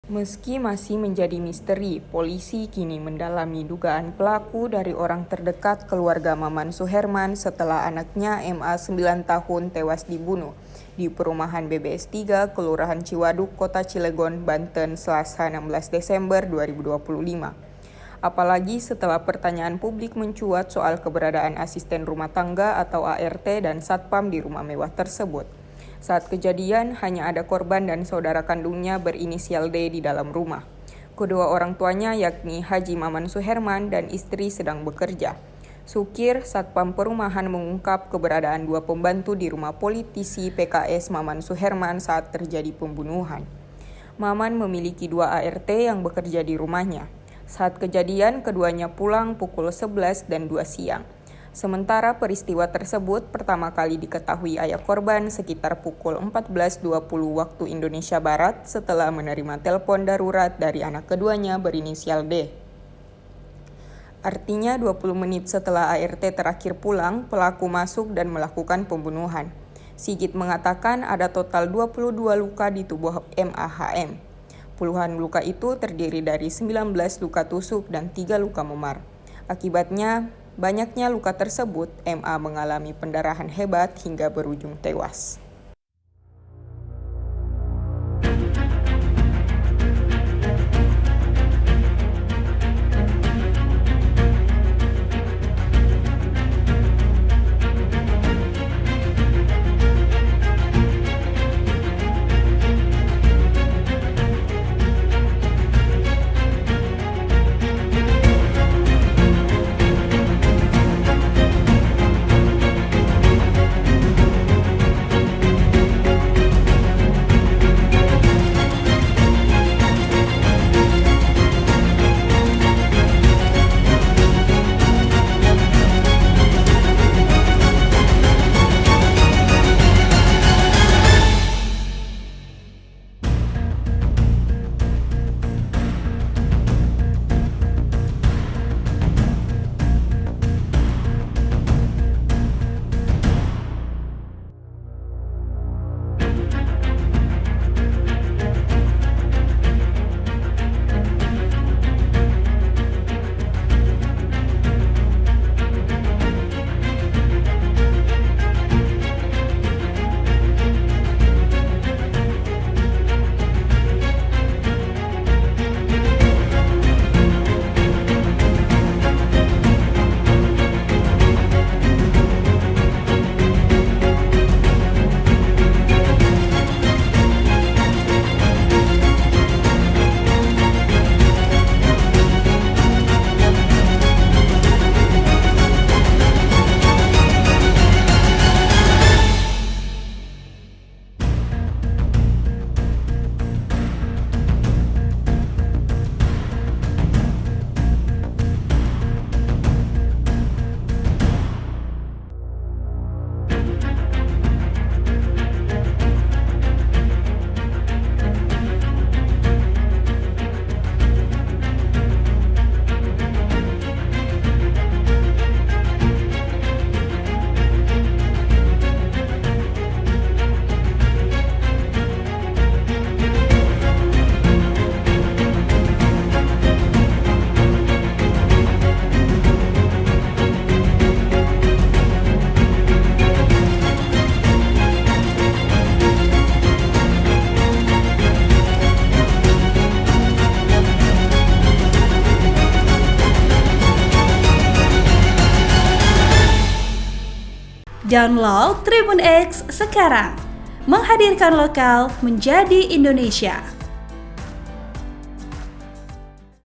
Meski masih menjadi misteri, polisi kini mendalami dugaan pelaku dari orang terdekat keluarga Maman Suherman setelah anaknya MA 9 tahun tewas dibunuh di perumahan BBS 3, Kelurahan Ciwaduk, Kota Cilegon, Banten, Selasa 16 Desember 2025. Apalagi setelah pertanyaan publik mencuat soal keberadaan asisten rumah tangga atau ART dan satpam di rumah mewah tersebut. Saat kejadian, hanya ada korban dan saudara kandungnya berinisial D di dalam rumah. Kedua orang tuanya yakni Haji Maman Suherman dan istri sedang bekerja. Sukir, satpam perumahan mengungkap keberadaan dua pembantu di rumah politisi PKS Maman Suherman saat terjadi pembunuhan. Maman memiliki dua ART yang bekerja di rumahnya. Saat kejadian, keduanya pulang pukul 11 dan 2 siang. Sementara peristiwa tersebut pertama kali diketahui ayah korban sekitar pukul 14.20 waktu Indonesia Barat setelah menerima telepon darurat dari anak keduanya berinisial D. Artinya 20 menit setelah ART terakhir pulang, pelaku masuk dan melakukan pembunuhan. Sigit mengatakan ada total 22 luka di tubuh MAHM. Puluhan luka itu terdiri dari 19 luka tusuk dan 3 luka memar. Akibatnya, banyaknya luka tersebut, MA mengalami pendarahan hebat hingga berujung tewas. Download Tribun X sekarang, menghadirkan lokal menjadi Indonesia.